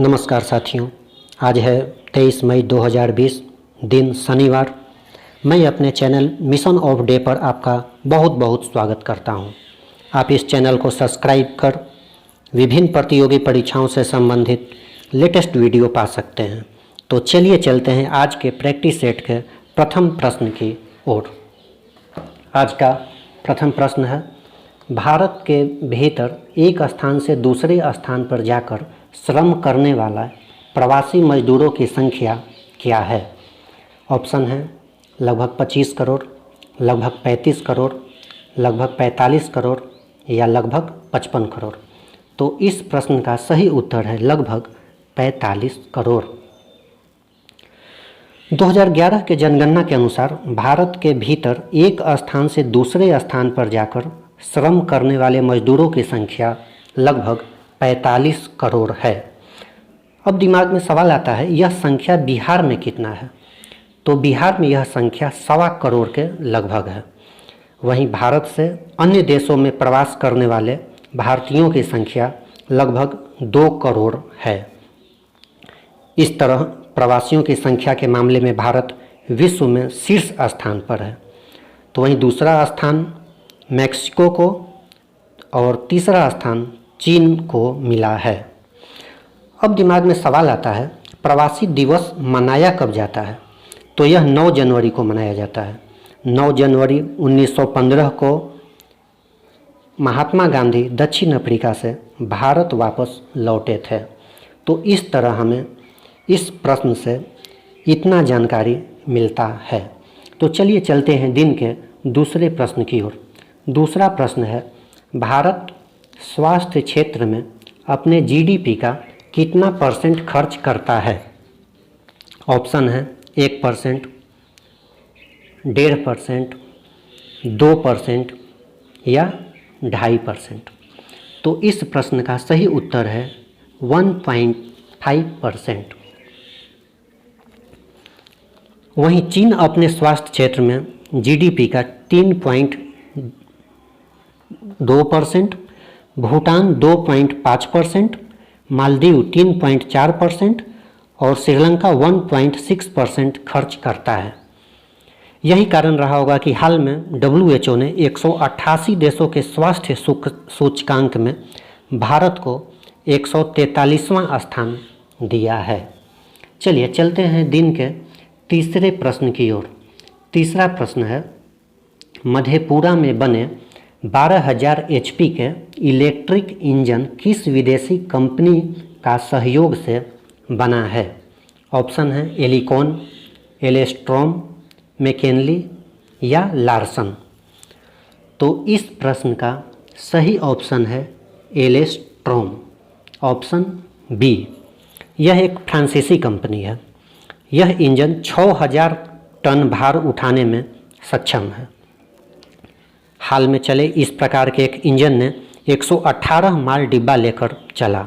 नमस्कार साथियों, आज है 23 मई 2020 दिन शनिवार। मैं अपने चैनल मिशन ऑफ डे पर आपका बहुत बहुत स्वागत करता हूं। आप इस चैनल को सब्सक्राइब कर विभिन्न प्रतियोगी परीक्षाओं से संबंधित लेटेस्ट वीडियो पा सकते हैं। तो चलिए चलते हैं आज के प्रैक्टिस सेट के प्रथम प्रश्न की ओर। आज का प्रथम प्रश्न है, भारत के भीतर एक स्थान से दूसरे स्थान पर जाकर श्रम करने वाला प्रवासी मजदूरों की संख्या क्या है? ऑप्शन है लगभग 25 करोड़, लगभग 35 करोड़, लगभग 45 करोड़ या लगभग 55 करोड़। तो इस प्रश्न का सही उत्तर है लगभग 45 करोड़। 2011 के जनगणना के अनुसार भारत के भीतर एक स्थान से दूसरे स्थान पर जाकर श्रम करने वाले मजदूरों की संख्या लगभग 45 करोड़ है। अब दिमाग में सवाल आता है, यह संख्या बिहार में कितना है? तो बिहार में यह संख्या 1.25 करोड़ के लगभग है। वहीं भारत से अन्य देशों में प्रवास करने वाले भारतीयों की संख्या लगभग 2 करोड़ है। इस तरह प्रवासियों की संख्या के मामले में भारत विश्व में शीर्ष स्थान पर है। तो वहीं दूसरा स्थान मैक्सिको को और तीसरा स्थान चीन को मिला है। अब दिमाग में सवाल आता है, प्रवासी दिवस मनाया कब जाता है? तो यह 9 जनवरी को मनाया जाता है। 9 जनवरी 1915 को महात्मा गांधी दक्षिण अफ्रीका से भारत वापस लौटे थे। तो इस तरह हमें इस प्रश्न से इतना जानकारी मिलता है। तो चलिए चलते हैं दिन के दूसरे प्रश्न की ओर। दूसरा प्रश्न है, भारत स्वास्थ्य क्षेत्र में अपने जीडीपी का कितना % खर्च करता है? ऑप्शन है 1%, 1.5%, 2% या 2.5%। तो इस प्रश्न का सही उत्तर है 1.5%। वहीं चीन अपने स्वास्थ्य क्षेत्र में जीडीपी का 3.2%, भूटान 2.5%, मालदीव 3.4% और श्रीलंका 1.6% खर्च करता है। यही कारण रहा होगा कि हाल में WHO ने 188 देशों के स्वास्थ्य सूचकांक में भारत को 143वां स्थान दिया है। चलिए चलते हैं दिन के तीसरे प्रश्न की ओर। तीसरा प्रश्न है, मधेपुरा में बने 12,000 HP के इलेक्ट्रिक इंजन किस विदेशी कंपनी का सहयोग से बना है? ऑप्शन है एलिकॉन, एलेस्ट्रॉम, मैकेनली या लार्सन। तो इस प्रश्न का सही ऑप्शन है एलेस्ट्रॉम, ऑप्शन बी। यह एक फ्रांसीसी कंपनी है। यह इंजन 6000 टन भार उठाने में सक्षम है। हाल में चले इस प्रकार के एक इंजन ने 118 माल डिब्बा लेकर चला।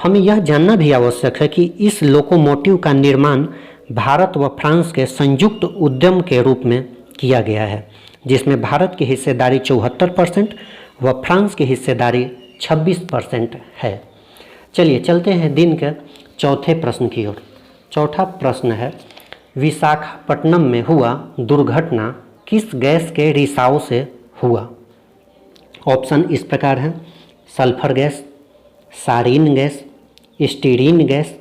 हमें यह जानना भी आवश्यक है कि इस लोकोमोटिव का निर्माण भारत व फ्रांस के संयुक्त उद्यम के रूप में किया गया है, जिसमें भारत की हिस्सेदारी 74% व फ्रांस की हिस्सेदारी 26% है। चलिए चलते हैं दिन के चौथे प्रश्न की ओर। चौथा प्रश्न है, विशाखापट्टनम में हुआ दुर्घटना किस गैस के रिसाव से हुआ? ऑप्शन इस प्रकार हैं, sulphur gas, सारीन gas, styrene gas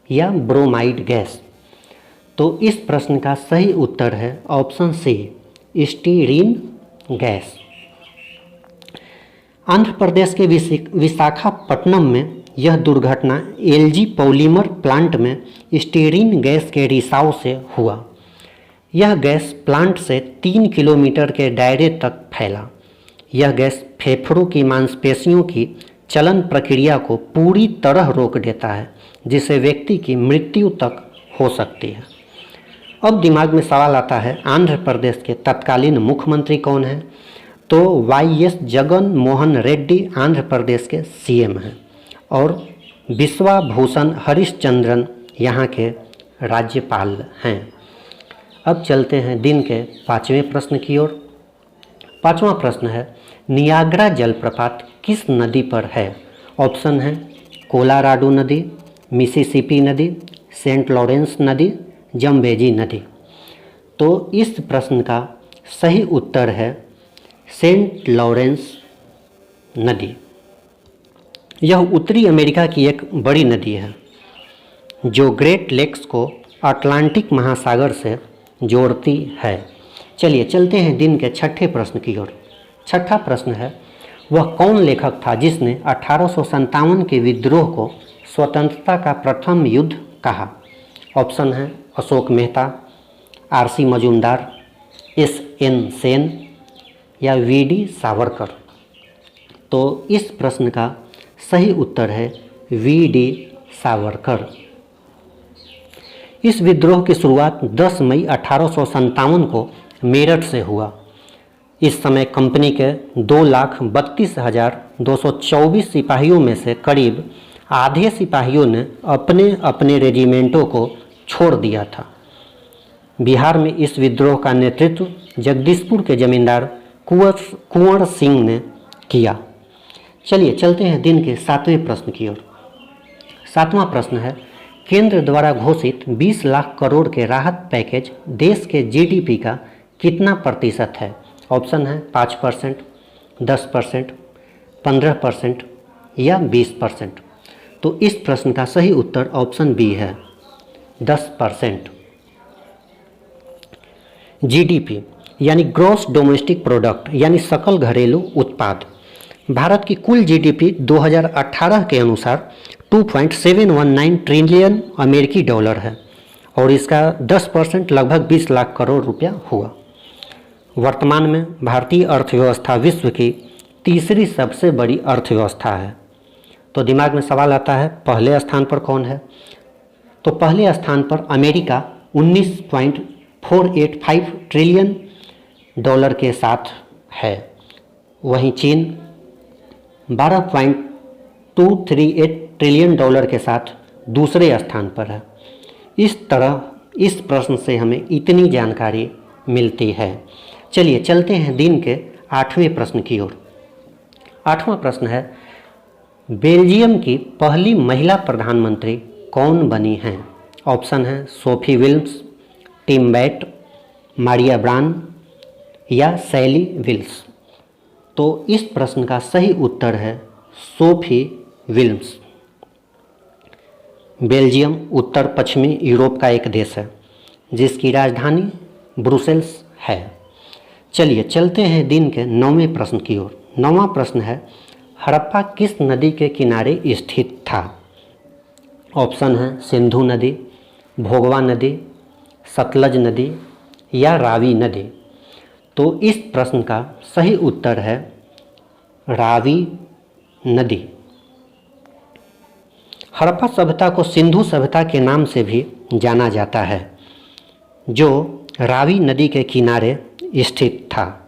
या ब्रोमाइड गैस। तो इस प्रश्न का सही उत्तर है option C, styrene gas. Andhra Pradesh के विशाखापट्टनम में यह दुर्घटना एलजी पॉलीमर प्लांट में स्टीरीन गैस के रिसाव से हुआ। यह गैस प्लांट से 3 किलोमीटर के दायरे तक फैला। यह गैस फेफड़ों की मांसपेशियों की चलन प्रक्रिया को पूरी तरह रोक देता है, जिससे व्यक्ति की मृत्यु तक हो सकती है। अब दिमाग में सवाल आता है, आंध्र प्रदेश के तत्कालीन मुख्यमंत्री कौन हैं? तो YS जगन मोहन रेड्डी आंध्र प्रदेश के CM हैं और विश्वा भूषण हरिश्चंद्रन यहाँ के राज्यपाल हैं। अब चलते हैं दिन के पाँचवें प्रश्न की ओर। पाँचवा प्रश्न है, नियाग्रा जलप्रपात किस नदी पर है? ऑप्शन है कोलोराडो नदी, मिसिसिपी नदी, सेंट लॉरेंस नदी, जम्बेजी नदी। तो इस प्रश्न का सही उत्तर है सेंट लॉरेंस नदी। यह उत्तरी अमेरिका की एक बड़ी नदी है जो ग्रेट लेक्स को अटलांटिक महासागर से जोड़ती है। चलिए चलते हैं दिन के छठे प्रश्न की ओर। छठा प्रश्न है, वह कौन लेखक था जिसने 1857 के विद्रोह को स्वतंत्रता का प्रथम युद्ध कहा? ऑप्शन है अशोक मेहता, आर.सी. मजूमदार, एस.एन. सेन या वी.डी. सावरकर। तो इस प्रश्न का सही उत्तर है वी.डी. सावरकर। इस विद्रोह की शुरुआत 10 मई 1857 को मेरठ से हुआ। इस समय कंपनी के 2,32,224 सिपाहियों में से करीब आधे सिपाहियों ने अपने अपने रेजिमेंटों को छोड़ दिया था। बिहार में इस विद्रोह का नेतृत्व जगदीशपुर के जमींदार कुंवर सिंह ने किया। चलिए चलते हैं दिन के सातवें प्रश्न की ओर। सातवां प्रश्न है, केंद्र द्वारा घोषित 20 लाख करोड़ के राहत पैकेज देश के जीडीपी का कितना प्रतिशत है? ऑप्शन है 5%, 10%, 15% या 20%। तो इस प्रश्न का सही उत्तर ऑप्शन बी है 10%। जीडीपी यानी ग्रॉस डोमेस्टिक प्रोडक्ट यानी सकल घरेलू उत्पाद भारत की कुल जीडीपी 2018 के अनुसार 2.719 ट्रिलियन अमेरिकी डॉलर है और इसका 10% लगभग 20 लाख करोड़ रुपया हुआ। वर्तमान में भारतीय अर्थव्यवस्था विश्व की तीसरी सबसे बड़ी अर्थव्यवस्था है। तो दिमाग में सवाल आता है पहले स्थान पर कौन है? तो पहले स्थान पर अमेरिका 19.485 ट्रिलियन डॉलर के साथ है। वहीं चीन 12.238 ट्रिलियन डॉलर के साथ दूसरे स्थान पर है। इस तरह इस प्रश्न से हमें इतनी जानकारी मिलती है। चलिए चलते हैं दिन के आठवें प्रश्न की ओर। आठवां प्रश्न है, बेल्जियम की पहली महिला प्रधानमंत्री कौन बनी हैं? ऑप्शन है Sophie Wilms, Tim Batt, Maria Braun या सैली विल्स। तो इस प्रश्न का सही उत्तर है सोफी विल्म्स। बेल्जियम उत्तर पश्चिमी यूरोप का एक देश है जिसकी राजधानी ब्रुसेल्स है। चलिए चलते हैं दिन के नौवें प्रश्न की ओर। नौवां प्रश्न है, हड़प्पा किस नदी के किनारे स्थित था? ऑप्शन है सिंधु नदी, भोगवा नदी, सतलज नदी या रावी नदी। तो इस प्रश्न का सही उत्तर है रावी नदी। हड़प्पा सभ्यता को सिंधु सभ्यता के नाम से भी जाना जाता है जो रावी नदी के किनारे स्थित था।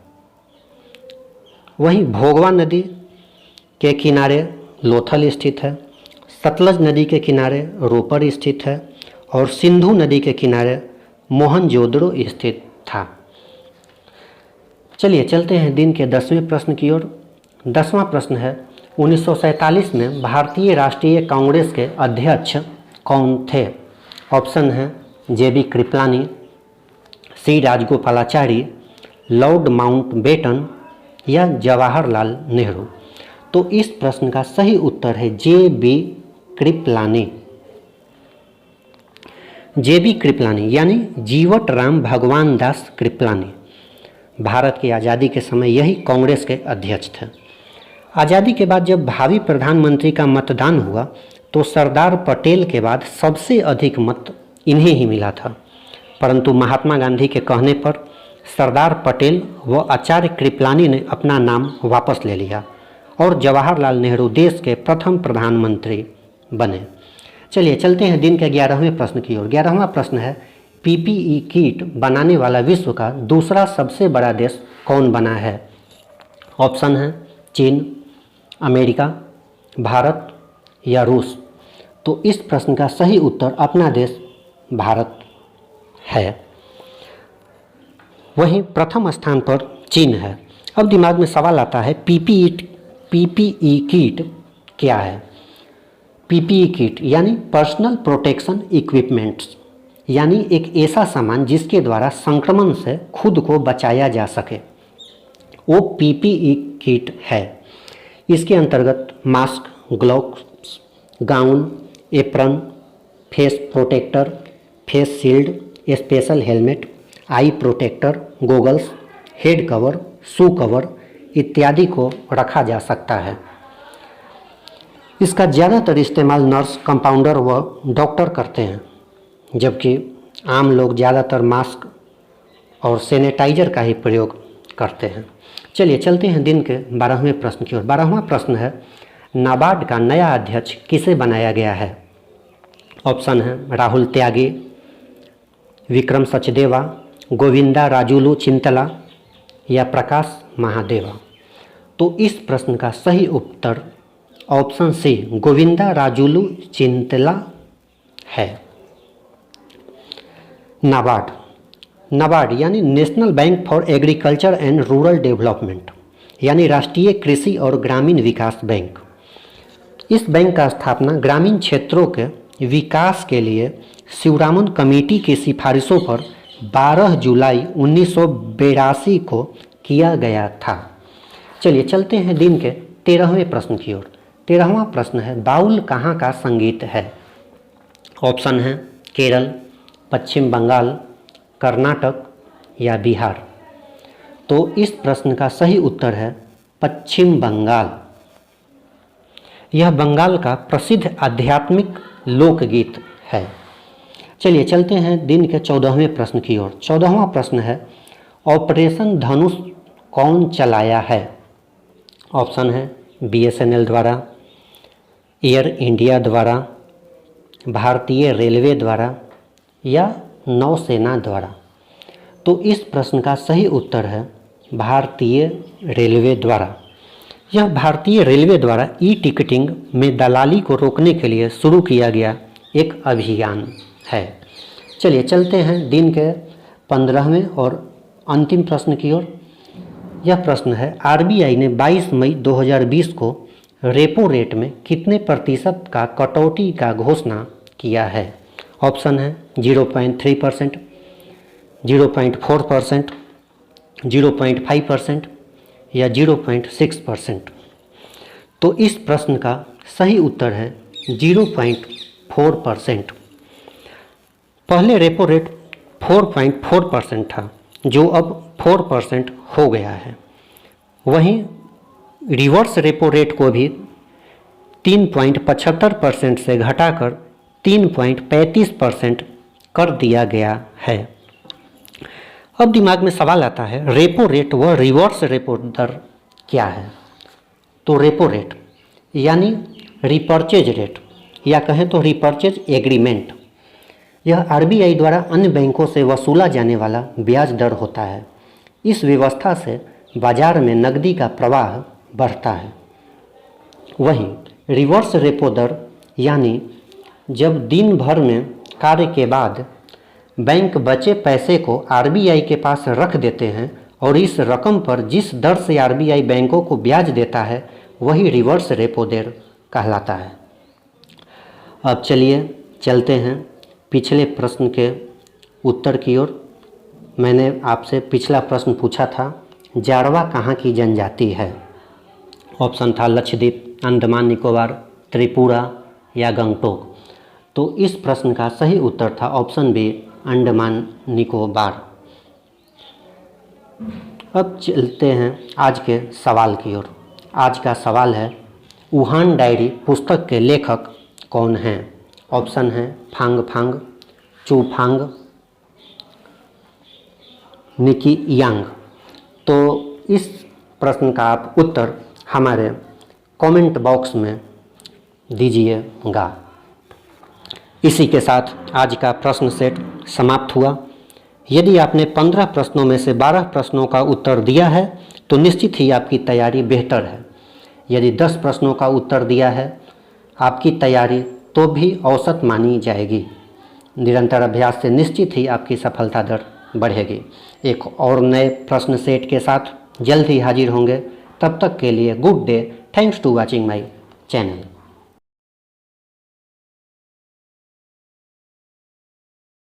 वहीं भोगवा नदी के किनारे लोथल स्थित है, सतलज नदी के किनारे रोपर स्थित है और सिंधु नदी के किनारे मोहनजोदड़ो स्थित था। चलिए चलते हैं दिन के 10वें प्रश्न की ओर। 10वां प्रश्न है, 1947 में भारतीय राष्ट्रीय कांग्रेस के अध्यक्ष कौन थे? ऑप्शन है जे.बी. कृपलानी, सी राजगोपालाचारी, लॉर्ड माउंटबेटन या जवाहरलाल नेहरू। तो इस प्रश्न का सही उत्तर है जे.बी. कृपलानी। जे.बी. कृपलानी यानी जीवट राम भगवान दास कृपलानी भारत की आज़ादी के समय यही कांग्रेस के अध्यक्ष थे। आज़ादी के बाद जब भावी प्रधानमंत्री का मतदान हुआ तो सरदार पटेल के बाद सबसे अधिक मत इन्हें ही मिला था, परंतु महात्मा गांधी के कहने पर सरदार पटेल व आचार्य कृपलानी ने अपना नाम वापस ले लिया और जवाहरलाल नेहरू देश के प्रथम प्रधानमंत्री बने। चलिए चलते हैं दिन के 11वें प्रश्न की ओर। 11वां प्रश्न है, पीपीई किट बनाने वाला विश्व का दूसरा सबसे बड़ा देश कौन बना है? ऑप्शन है चीन, अमेरिका, भारत या रूस। तो इस प्रश्न का सही उत्तर अपना देश भारत है। वहीं प्रथम स्थान पर चीन है। अब दिमाग में सवाल आता है पीपीई किट क्या है? पीपीई किट यानी पर्सनल प्रोटेक्शन इक्विपमेंट्स, यानी एक ऐसा सामान जिसके द्वारा संक्रमण से खुद को बचाया जा सके, वो पीपीई किट है। इसके अंतर्गत mask, gloves, gown, apron, face protector, face shield, special helmet, eye protector, goggles, head cover, shoe cover इत्यादि को रखा जा सकता है। इसका ज़्यादातर इस्तेमाल नर्स, कंपाउंडर व डॉक्टर करते हैं, जबकि आम लोग ज़्यादातर मास्क और सैनिटाइजर का ही प्रयोग करते हैं। चलिए चलते हैं दिन के 12वें प्रश्न की ओर। 12वां प्रश्न है, नाबार्ड का नया अध्यक्ष किसे बनाया गया है? ऑप्शन है राहुल त्यागी, विक्रम सचदेवा, गोविंदा राजुलू चिंतला या प्रकाश महादेवा। तो इस प्रश्न का सही उत्तर ऑप्शन सी गोविंदा राजुलू चिंतला है। नाबार्ड यानी national bank for agriculture and rural development, यानी राष्ट्रीय कृषि और ग्रामीण विकास बैंक। इस बैंक का स्थापना ग्रामीण क्षेत्रों के विकास के लिए शिवरामन कमेटी की सिफारिशों पर 12 जुलाई 1982 को किया गया था। चलिए चलते हैं दिन के 13वें प्रश्न की ओर। 13वां प्रश्न है, बाउल कहाँ का संगीत है? ऑप्शन है केरल, पश्चिम बंगाल, कर्नाटक या बिहार। तो इस प्रश्न का सही उत्तर है पश्चिम बंगाल। यह बंगाल का प्रसिद्ध आध्यात्मिक लोकगीत है। चलिए चलते हैं दिन के 14वें प्रश्न की ओर। 14वां प्रश्न है, ऑपरेशन धनुष कौन चलाया है? ऑप्शन है बीएसएनएल द्वारा, एयर इंडिया द्वारा, भारतीय रेलवे द्वारा या नौसेना द्वारा। तो इस प्रश्न का सही उत्तर है भारतीय रेलवे द्वारा। यह भारतीय रेलवे द्वारा ई टिकटिंग में दलाली को रोकने के लिए शुरू किया गया एक अभियान है। चलिए चलते हैं दिन के 15वें और अंतिम प्रश्न की ओर। यह प्रश्न है, आरबीआई ने 22 मई 2020 को रेपो रेट में कितने प्रतिशत का कटौती का घोषणा किया है? ऑप्शन है 0.3%, 0.4%, 0.5% या 0.6%। तो इस प्रश्न का सही उत्तर है 0.4%। पहले रेपो रेट 4.4% था, जो अब 4% हो गया है। वहीं रिवर्स रेपो रेट को भी 3.75% से घटाकर 3.35% कर दिया गया है। अब दिमाग में सवाल आता है, रेपो रेट व रिवर्स रेपो दर क्या है? तो रेपो रेट यानी रिपर्चेज रेट या कहें तो रिपर्चेज एग्रीमेंट, यह आरबीआई द्वारा अन्य बैंकों से वसूला जाने वाला ब्याज दर होता है। इस व्यवस्था से बाजार में नकदी का प्रवाह बढ़ता है। वहीं रिवर्स रेपो दर यानी जब दिन भर में कार्य के बाद बैंक बचे पैसे को आरबीआई के पास रख देते हैं और इस रकम पर जिस दर से आरबीआई बैंकों को ब्याज देता है वही रिवर्स रेपो दर कहलाता है। अब चलिए चलते हैं पिछले प्रश्न के उत्तर की ओर। मैंने आपसे पिछला प्रश्न पूछा था, जारवा कहाँ की जनजाति है? ऑप्शन था लक्षद्वीप, अंडमान निकोबार, त्रिपुरा या गंगटोक। तो इस प्रश्न का सही उत्तर था ऑप्शन बी, अंडमान निकोबार। अब चलते हैं आज के सवाल की ओर। आज का सवाल है, वुहान डायरी पुस्तक के लेखक कौन हैं? ऑप्शन है फांग फांग, चू फांग, निकी यांग। तो इस प्रश्न का आप उत्तर हमारे कमेंट बॉक्स में दीजिएगा। इसी के साथ आज का प्रश्न सेट समाप्त हुआ। यदि आपने 15 प्रश्नों में से 12 प्रश्नों का उत्तर दिया है तो निश्चित ही आपकी तैयारी बेहतर है। यदि 10 प्रश्नों का उत्तर दिया है आपकी तैयारी तो भी औसत मानी जाएगी। निरंतर अभ्यास से निश्चित ही आपकी सफलता दर बढ़ेगी। एक और नए प्रश्न सेट के साथ जल्द ही हाजिर होंगे। तब तक के लिए good day. Thanks to watching my channel.